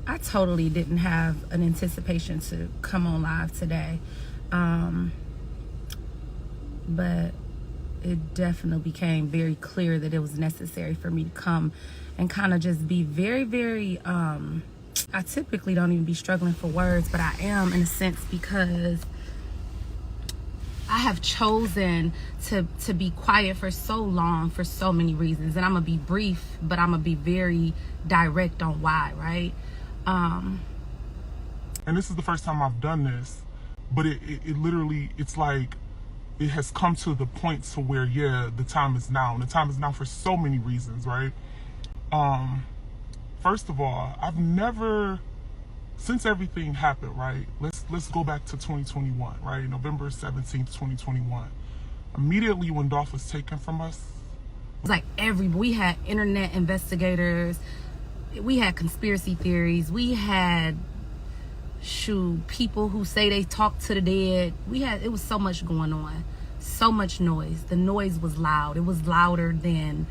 I totally didn't have an anticipation to come on live today. But it definitely became very clear that it was necessary for me to come and kind of just be very, very, I typically don't even be struggling for words, but I am in a sense because I have chosen to be quiet for so long for so many reasons. And I'm going to be brief, but I'm going to be very direct on why, right? And this is the first time I've done this, but it literally, it's like, it has come to the point to where, yeah, the time is now. And the time is now for so many reasons, right? First of all, I've never, since everything happened, right? Let's go back to 2021, right? November 17th, 2021. Immediately when Dolph was taken from us. It's like we had internet investigators, we had conspiracy theories, we had people who say they talk to the dead. It was so much going on, so much noise. The noise was loud. It was louder than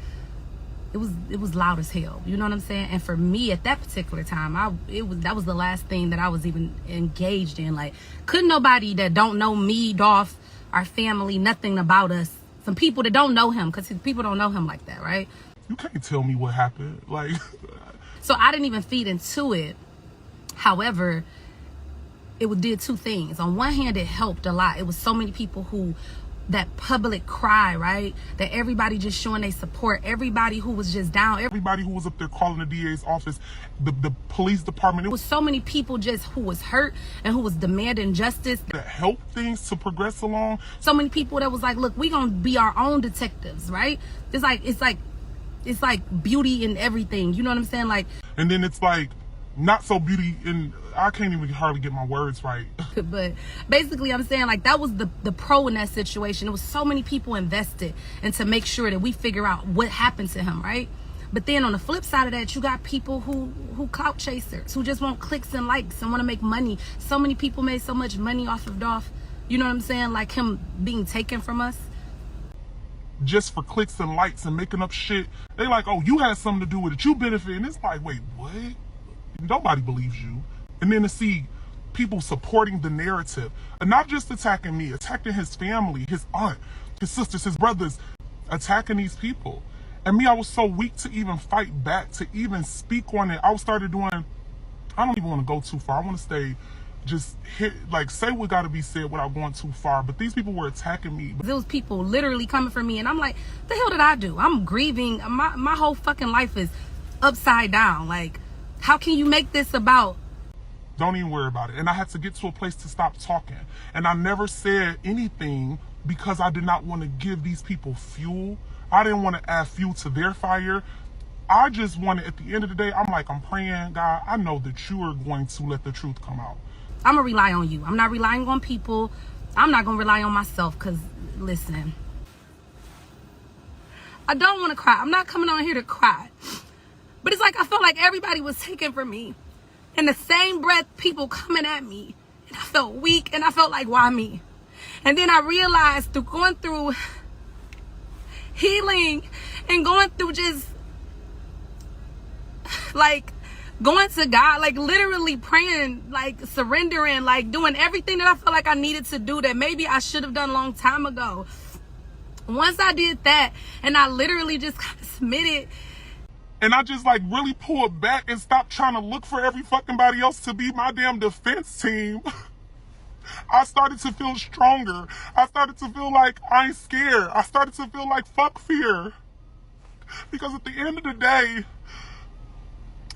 it was loud as hell. You know what I'm saying? And for me at that particular time, that was the last thing that I was even engaged in. Like, couldn't nobody that don't know me, Dolph, our family, nothing about us, some people that don't know him, because people don't know him like that, right? You can't tell me what happened. Like, so I didn't even feed into it. However, it did two things. On one hand, it helped a lot. It was so many people that public cry, right? That everybody just showing their support. Everybody who was just down. Everybody who was up there calling the DA's office, the police department. It was so many people just who was hurt and who was demanding justice. That helped things to progress along. So many people that was like, look, we gonna be our own detectives, right? It's like beauty in everything. You know what I'm saying? Like, and then it's like, not so beauty in, I can't even hardly get my words right. But basically, I'm saying, like, that was the pro in that situation. There was so many people invested and to make sure that we figure out what happened to him, right? But then on the flip side of that, you got people who clout chasers, who just want clicks and likes and want to make money. So many people made so much money off of Dolph, you know what I'm saying? Like him being taken from us. Just for clicks and likes and making up shit. They like, oh, you had something to do with it. You benefit. And it's like, wait, what? Nobody believes you. And then to see people supporting the narrative and not just attacking me, attacking his family, his aunt, his sisters, his brothers, attacking these people. And me, I was so weak to even fight back, to even speak on it. I started doing, I don't even want to go too far. I want to stay, just say what got to be said without going too far. But these people were attacking me. Those people literally coming for me. And I'm like, the hell did I do? I'm grieving. My whole fucking life is upside down. Like, how can you make this about? Don't even worry about it. And I had to get to a place to stop talking. And I never said anything because I did not want to give these people fuel. I didn't want to add fuel to their fire. I just wanted, at the end of the day, I'm praying, God, I know that you are going to let the truth come out. I'm going to rely on you. I'm not relying on people. I'm not going to rely on myself because, listen, I don't want to cry. I'm not coming on here to cry. But it's like I felt like everybody was taken from me. In the same breath, people coming at me. And I felt weak and I felt like, why me? And then I realized through going through healing and going through just like going to God, like literally praying, like surrendering, like doing everything that I felt like I needed to do that maybe I should have done a long time ago. Once I did that and I literally just kind of submitted. And I just really pulled back and stopped trying to look for every fucking body else to be my damn defense team. I started to feel stronger. I started to feel like I ain't scared. I started to feel like fuck fear. Because at the end of the day,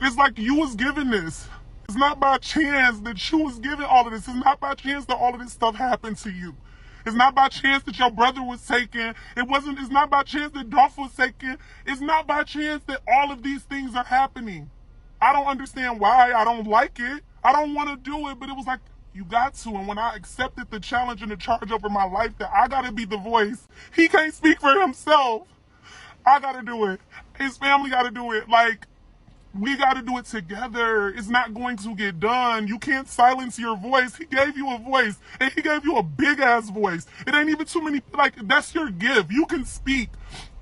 it's like you was given this. It's not by chance that you was given all of this. It's not by chance that all of this stuff happened to you. It's not by chance that your brother was taken. It's not by chance that Dolph was taken. It's not by chance that all of these things are happening. I don't understand why. I don't like it. I don't want to do it, but it was like, you got to. And when I accepted the challenge and the charge over my life that I got to be the voice, he can't speak for himself. I got to do it. His family got to do it. Like, we got to do it together. It's not going to get done. You can't silence your voice. He gave you a voice, and he gave you a big ass voice. It ain't even too many, that's your gift. You can speak.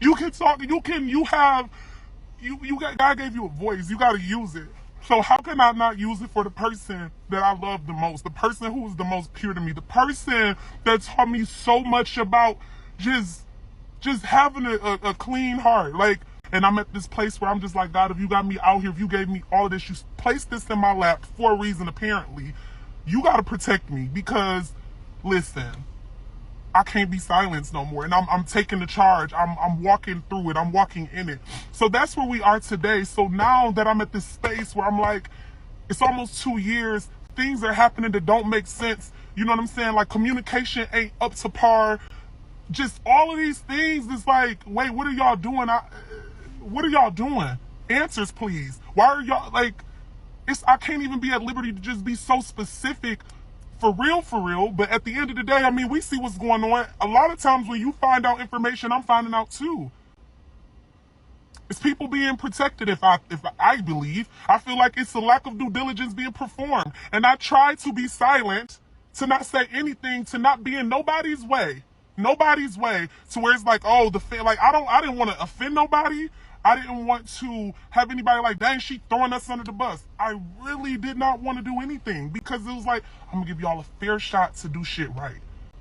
You can talk. God gave you a voice. You got to use it. So how can I not use it for the person that I love the most, the person who is the most pure to me, the person that taught me so much about just having a clean heart? Like, and I'm at this place where I'm just like, God, if you got me out here, if you gave me all of this, you placed this in my lap for a reason, apparently, you got to protect me, because, listen, I can't be silenced no more. And I'm taking the charge. I'm walking through it. I'm walking in it. So that's where we are today. So now that I'm at this space where I'm like, it's almost 2 years, things are happening that don't make sense. You know what I'm saying? Like, communication ain't up to par. Just all of these things, it's like, wait, what are y'all doing? What are y'all doing? Answers, please. Why are y'all, like, I can't even be at liberty to just be so specific for real, but at the end of the day, I mean, we see what's going on. A lot of times when you find out information, I'm finding out too. It's people being protected, if I believe. I feel like it's a lack of due diligence being performed. And I try to be silent, to not say anything, to not be in nobody's way. Nobody's way, to where it's like, oh, like, I didn't want to offend nobody. I didn't want to have anybody like, dang, she throwing us under the bus. I really did not want to do anything, because it was like, I'm gonna give y'all a fair shot to do shit right.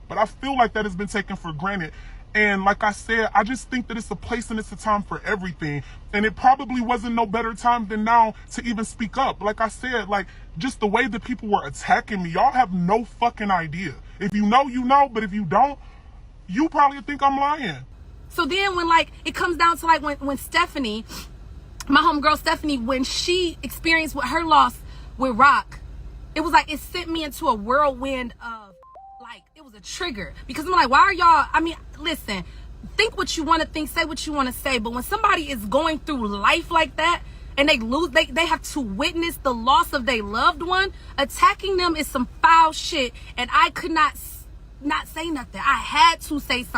But I feel like that has been taken for granted. And like I said, I just think that it's a place and it's a time for everything. And it probably wasn't no better time than now to even speak up. Like I said, like, just the way that people were attacking me, y'all have no fucking idea. If you know, you know, but if you don't, you probably think I'm lying. So then when, like, it comes down to, like, when Stephanie, my homegirl Stephanie, when she experienced with her loss with Rock, it was like, it sent me into a whirlwind of, like, it was a trigger. Because I'm like, why are y'all, I mean, listen, think what you want to think, say what you want to say, but when somebody is going through life like that, and they have to witness the loss of their loved one, attacking them is some foul shit, and I could not say nothing. I had to say something.